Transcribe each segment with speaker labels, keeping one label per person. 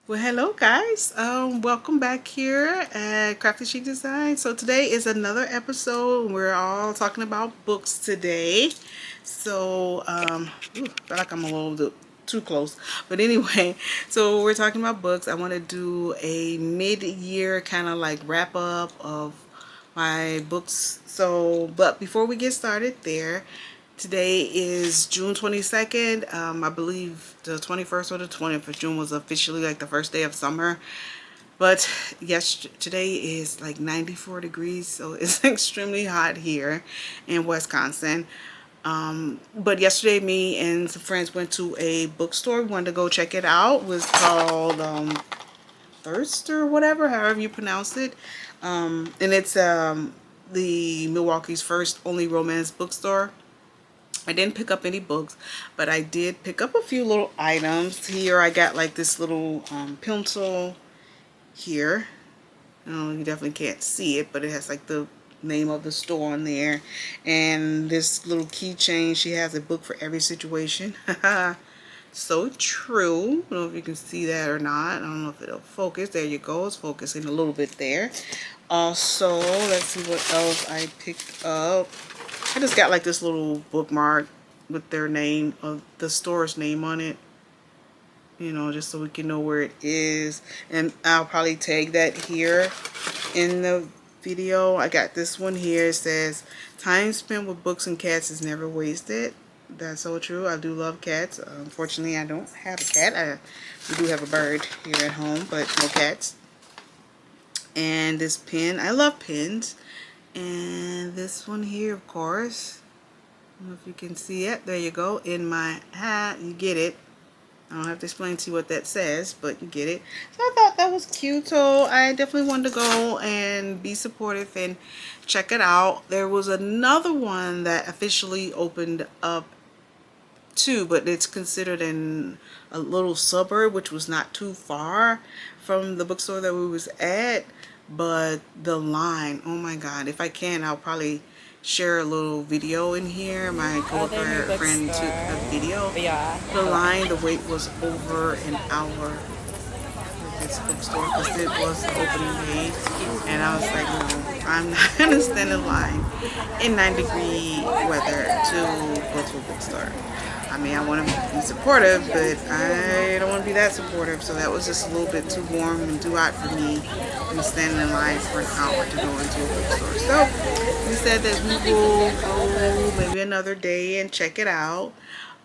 Speaker 1: Well, hello guys. Welcome back here at Crafty Chic Design. So today is another episode. We're all talking about books today. Ooh, feel like I'm a little bit too close. But anyway, so we're talking about books. I want to do a mid-year kind of like wrap up of my books. But before we get started there, today is June 22nd. I believe the 21st or the 20th of June was officially like the first day of summer. But yes, today is like 94 degrees, so it's extremely hot here in Wisconsin. But yesterday, me and some friends went to a bookstore. We wanted to go check it out. It was called Thirst or whatever, however you pronounce it. And it's the Milwaukee's first only romance bookstore. I didn't pick up any books, but I did pick up a few little items. Here I got like this little pencil here. You definitely can't see it, but it has like the name of the store on there. And this little keychain, she has a book for every situation. So true. I don't know if you can see that or not. I don't know if it'll focus. There you go. It's focusing a little bit there. Also, let's see what else I picked up. I just got like this little bookmark with their name, of the store's name on it. Just so we can know where it is. And I'll probably tag that here in the video. I got this one here. It says, time spent with books and cats is never wasted. That's so true. I do love cats. Unfortunately, I don't have a cat. We do have a bird here at home, but no cats. And this pen. I love pens. And this one here, of course. I don't know if you can see it. There you go. In my hat. You get it. I don't have to explain to you what that says, but you get it. So I thought that was cute. So I definitely wanted to go and be supportive and check it out. There was another one that officially opened up too, but it's considered in a little suburb, which was not too far from the bookstore that we was at. But the line, oh my god, if I can, I'll probably share a little video in here. My coworker friend took a video.
Speaker 2: But yeah.
Speaker 1: The line, the wait was over an hour at this bookstore because it was the opening day, and I was like, no, I'm not gonna stand in line in 9-degree weather to go to a bookstore. I mean, I want to be supportive, but I don't want to be that supportive. So that was just a little bit too warm and too hot for me to stand in line for an hour to go into a bookstore. So we said that we will go maybe another day and check it out.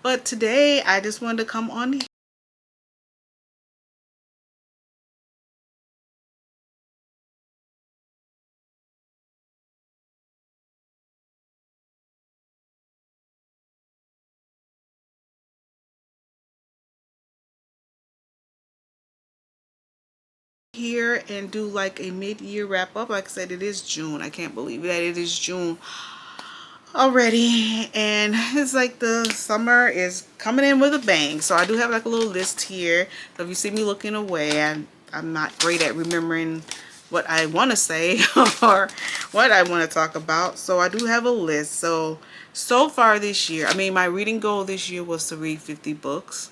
Speaker 1: But today I just wanted to come on here and do like a mid-year wrap up. Like I said, it is June. I can't believe that it is June already, and it's like the summer is coming in with a bang. So I do have like a little list here. So if you see me looking away, I'm not great at remembering what I want to say or what I want to talk about. So I do have a list. So far this year, I mean, my reading goal this year was to read 50 books.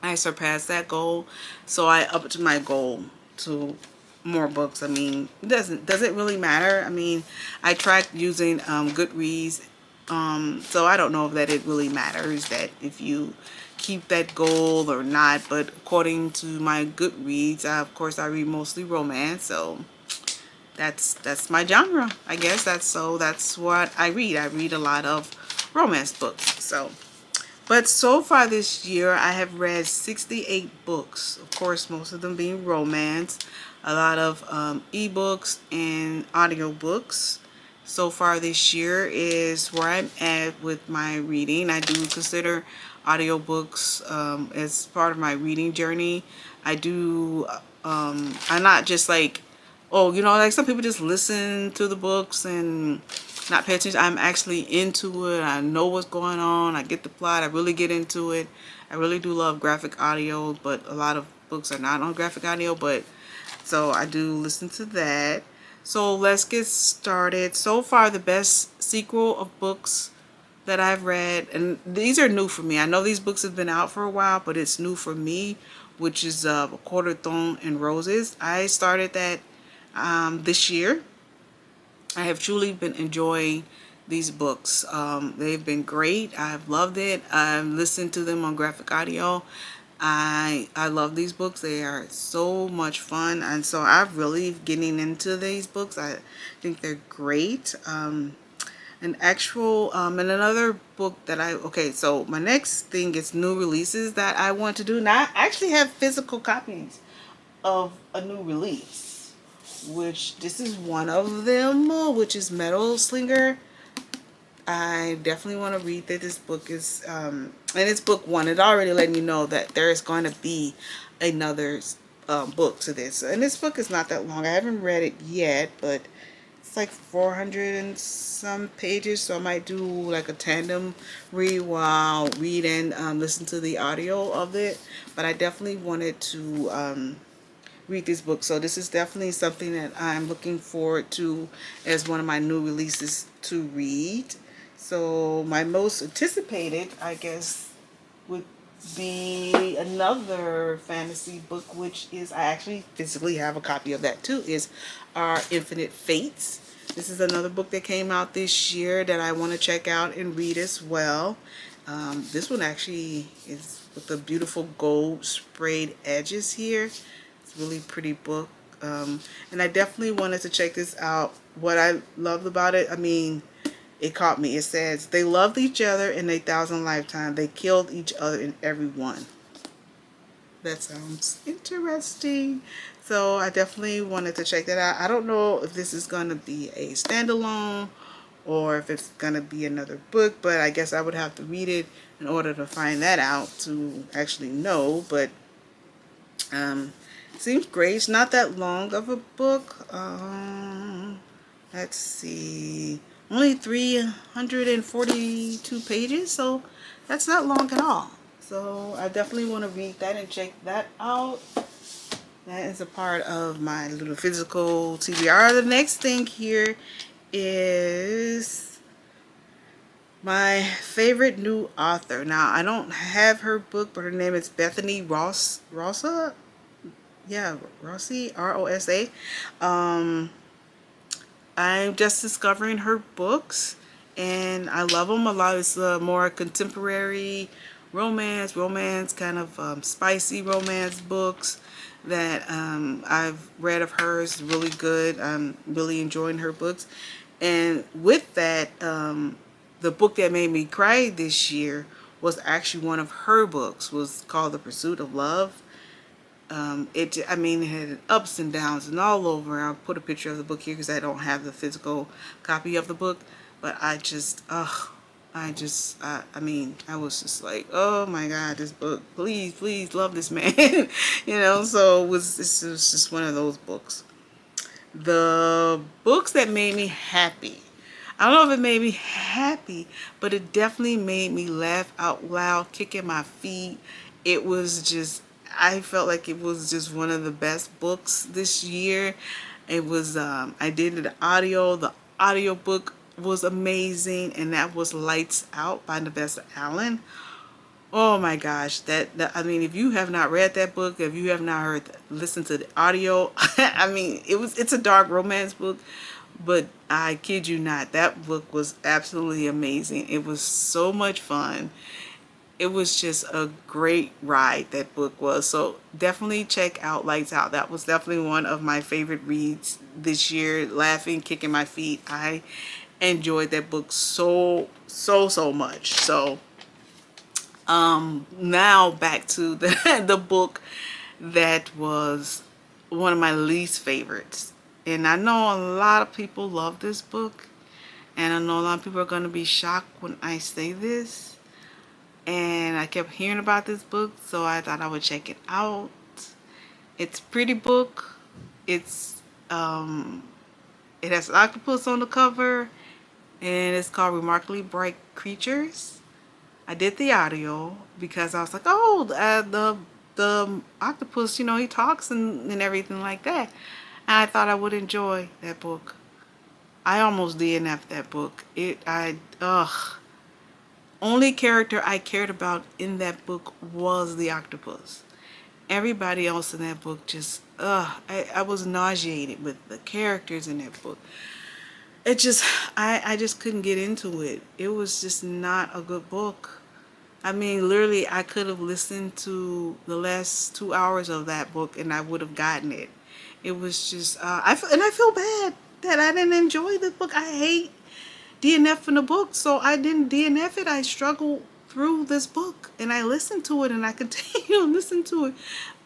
Speaker 1: I surpassed that goal, so I upped my goal to more books. I mean, does it really matter? I mean, I tried using Goodreads, so I don't know if that it really matters that if you keep that goal or not. But according to my Goodreads, of course, I read mostly romance, so that's my genre. I guess that's what I read. I read a lot of romance books, so. But so far this year, I have read 68 books. Of course, most of them being romance. A lot of ebooks and audiobooks. So far this year is where I'm at with my reading. I do consider audiobooks as part of my reading journey. I'm not just like, oh, like some people just listen to the books and not pay attention. I'm actually into it. I know what's going on. I get the plot. I really get into it. I really do love graphic audio, but a lot of books are not on graphic audio, but so I do listen to that. So let's get started. So far, the best sequel of books that I've read, and these are new for me. I know these books have been out for a while, but it's new for me, which is A Quarter Thorn and Roses. I started that this year. I have truly been enjoying these books. They've been great. I've loved it. I've listened to them on graphic audio. I love these books. They are so much fun, and so I'm really getting into these books. I think they're great. And another book that okay, so my next thing is new releases that I want to do. Now I actually have physical copies of a new release, which this is one of them, which is Metal Slinger. I definitely want to read that. This book is, and it's book one. It already let me know that there is going to be another book to this. And this book is not that long. I haven't read it yet, but it's like 400 and some pages. So I might do like a tandem read while read and listen to the audio of it. But I definitely wanted to read this book. So this is definitely something that I'm looking forward to as one of my new releases to read. So my most anticipated, I guess, would be another fantasy book, which is, I actually physically have a copy of that too, is Our Infinite Fates. This is another book that came out this year that I want to check out and read as well. This one actually is with the beautiful gold sprayed edges here. It's a really pretty book. And I definitely wanted to check this out. What I loved about it, I mean, it caught me. It says, they loved each other in a thousand lifetimes. They killed each other in every one. That sounds interesting. So I definitely wanted to check that out. I don't know if this is going to be a standalone or if it's going to be another book, but I guess I would have to read it in order to find that out to actually know. But seems great. It's not that long of a book. Let's see. Only 342 pages, so that's not long at all. So I definitely want to read that and check that out. That is a part of my little physical TBR. The next thing here is my favorite new author. Now, I don't have her book, but her name is Bethany Rossa. Yeah, Rossi, Rosa. I'm just discovering her books, and I love them a lot. It's more contemporary romance, kind of spicy romance books that I've read of hers. Really good. I'm really enjoying her books. And with that, the book that made me cry this year was actually one of her books. Was called The Pursuit of Love. I mean, it had ups and downs and all over. I'll put a picture of the book here because I don't have the physical copy of the book. But I mean, I was just like, oh my God, this book, please love this man. So this was just one of those books. The books that made me happy. I don't know if it made me happy, but it definitely made me laugh out loud, kicking my feet. It was just, I felt like it was just one of the best books this year. It was, I did the audio. The audio book was amazing, and that was Lights Out by Nevessa Allen. Oh my gosh, I mean, if you have not read that book, if you have not listened to the audio, I mean, it's a dark romance book, but I kid you not, that book was absolutely amazing. It was so much fun. It was just a great ride, that book was. So definitely check out Lights Out. That was definitely one of my favorite reads this year. Laughing, kicking my feet. I enjoyed that book so much. So now back to the book that was one of my least favorites. And I know a lot of people love this book, and I know a lot of people are going to be shocked when I say this. And I kept hearing about this book, so I thought I would check it out. It's a pretty book. It has an octopus on the cover, and it's called Remarkably Bright Creatures. I did the audio because I was like, oh, the octopus, he talks and everything like that. And I thought I would enjoy that book. I almost DNF'd that book. Only character I cared about in that book was the octopus. everybody else in that book just, I was nauseated with the characters in that book. It just, I just couldn't get into it. It was just not a good book. I mean, literally, I could have listened to the last 2 hours of that book and I would have gotten it. It was just, and I feel bad that I didn't enjoy the book. I hate DNF in the book, so I didn't DNF it. I struggled through this book and I listened to it and I continue to listen to it.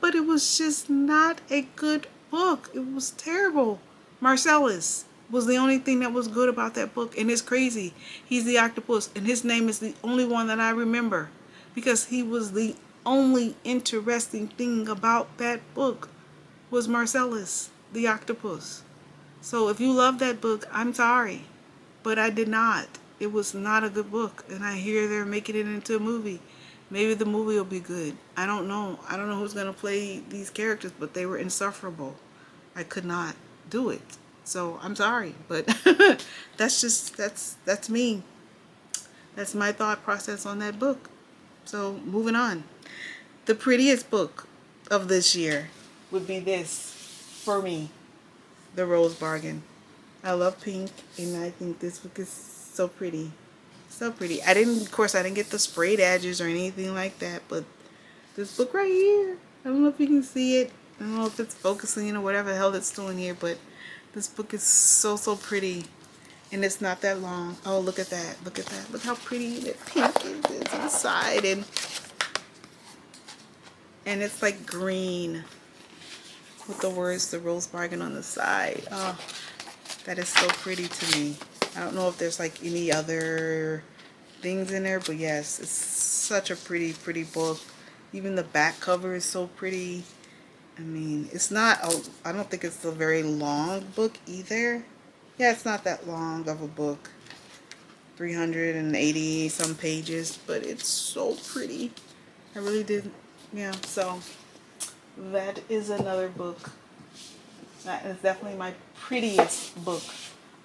Speaker 1: But it was just not a good book. It was terrible. Marcellus was the only thing that was good about that book. And it's crazy. He's the octopus and his name is the only one that I remember because he was the only interesting thing about that book was Marcellus, the octopus. So if you love that book, I'm sorry. But I did not. It was not a good book. And I hear they're making it into a movie. Maybe the movie will be good. I don't know. I don't know who's going to play these characters, but they were insufferable. I could not do it. So I'm sorry. But that's me. That's my thought process on that book. So moving on. The prettiest book of this year would be this for me. The Rose Bargain. I love pink, and I think this book is so pretty. So pretty. Of course, I didn't get the sprayed edges or anything like that, but this book right here, I don't know if you can see it. I don't know if it's focusing or whatever the hell it's doing here, but this book is so, so pretty. And it's not that long. Oh, look at that. Look at that. Look how pretty that pink is inside. And it's like green with the words, The Rose Bargain on the side. Oh, that is so pretty to me. I don't know if there's like any other things in there, but yes, it's such a pretty, pretty book. Even the back cover is so pretty. I mean, it's not, I don't think it's a very long book either. Yeah, it's not that long of a book. 380 some pages, but it's so pretty. I really did, yeah, so that is another book. That is definitely my prettiest book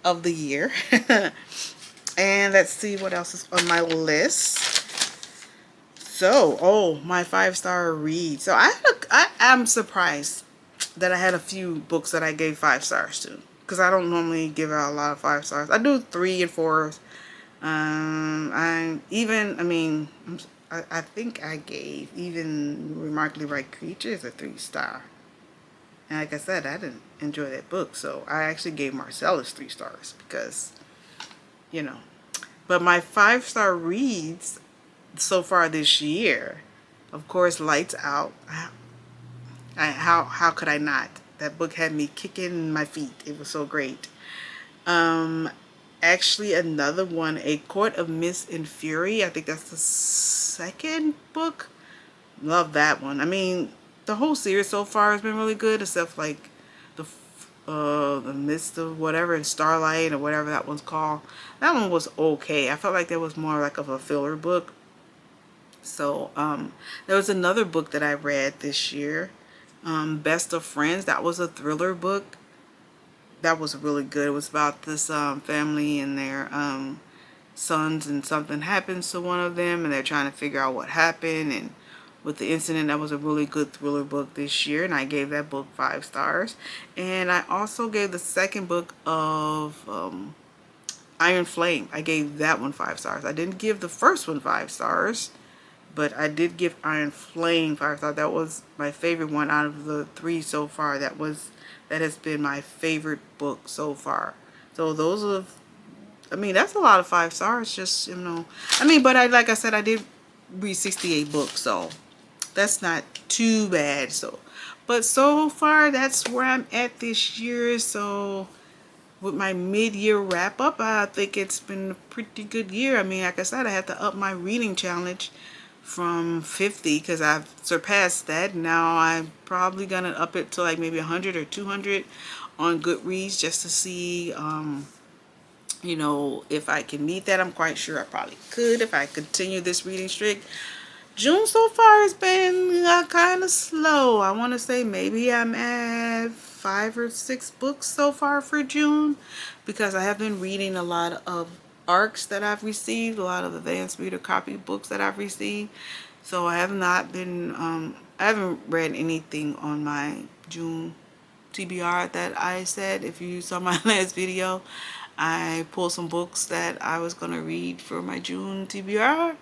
Speaker 1: of the year. And let's see what else is on my list. So, oh, my 5-star read. So I am surprised that I had a few books that I gave 5 stars to. Because I don't normally give out a lot of 5 stars. I do 3 and 4s. I think I gave even Remarkably Right Creatures a 3-star. And like I said, I didn't enjoy that book. So I actually gave Marcellus 3 stars because, you know. But my 5-star reads so far this year, of course, Lights Out. How could I not? That book had me kicking my feet. It was so great. Actually, another one, A Court of Mist and Fury. I think that's the second book. Love that one. I mean, the whole series so far has been really good, except like the Mist of whatever and Starlight or whatever that one's called. That one was okay. I felt like that was more like of a filler book. So there was another book that I read this year, Best of Friends. That was a thriller book. That was really good. It was about this family and their sons, and something happens to one of them and they're trying to figure out what happened. And with the incident, that was a really good thriller book this year, and I gave that book 5 stars. And I also gave the second book of Iron Flame. I gave that one 5 stars. I didn't give the first one 5 stars, but I did give Iron Flame 5 stars. That was my favorite one out of the 3 so far. That has been my favorite book so far. So those are, I mean, that's a lot of 5 stars, just, you know. I mean, but like I said, I did read 68 books, so that's not too bad. So, but so far, that's where I'm at this year. So with my mid-year wrap-up, I think it's been a pretty good year. I mean, like I said, I had to up my reading challenge from 50 because I've surpassed that. Now I'm probably gonna up it to like maybe 100 or 200 on Goodreads just to see, you know, if I can meet that. I'm quite sure I probably could if I continue this reading streak. June so far has been kind of slow. I want to say maybe I'm at 5 or 6 books so far for June, because I have been reading a lot of ARCs that I've received, a lot of advanced reader copy books that I've received. So I have not been, I haven't read anything on my June TBR that I said. If you saw my last video, I pulled some books that I was going to read for my June TBR,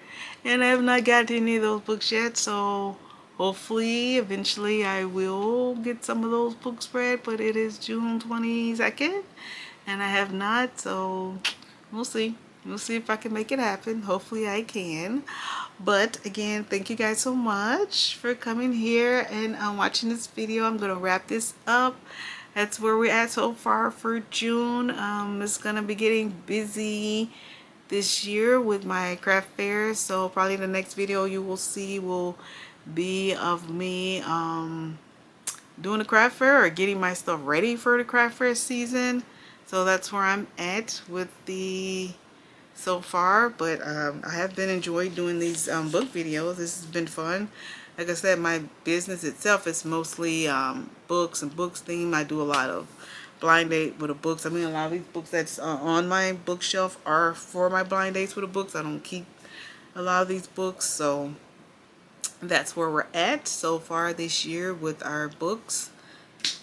Speaker 1: and I have not got any of those books yet. So hopefully eventually I will get some of those books read, but it is June 22nd and I have not, so we'll see. We'll see if I can make it happen. Hopefully I can. But again, thank you guys so much for coming here and watching this video. I'm going to wrap this up. That's where we're at so far for June. It's going to be getting busy this year with my craft fairs. So probably the next video you will see will be of me doing the craft fair or getting my stuff ready for the craft fair season. So that's where I'm at with the so far, but I have been enjoying doing these book videos. This has been fun. Like I said, my business itself is mostly books and books theme. I do a lot of blind date with the books. I mean, a lot of these books that's on my bookshelf are for my blind dates with the books. I don't keep a lot of these books, so that's where we're at so far this year with our books.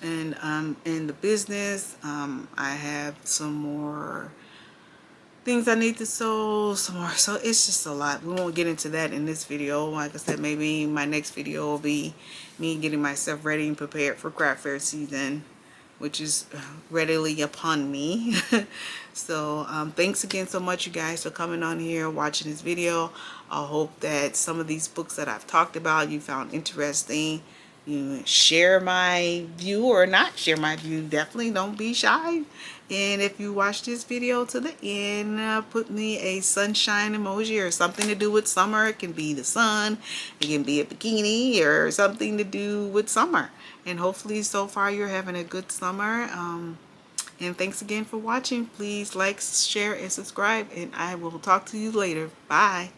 Speaker 1: And in the business, I have some more things I need to sew, some more. So it's just a lot. We won't get into that in this video. Like I said, maybe my next video will be me getting myself ready and prepared for craft fair season, which is readily upon me. So thanks again so much, you guys, for coming on here, watching this video. I hope that some of these books that I've talked about you found interesting. You share my view or not share my view. Definitely don't be shy. And if you watch this video to the end, put me a sunshine emoji or something to do with summer. It can be the sun, it can be a bikini, or something to do with summer. And hopefully so far you're having a good summer. And thanks again for watching. Please like, share, and subscribe, and I will talk to you later. Bye.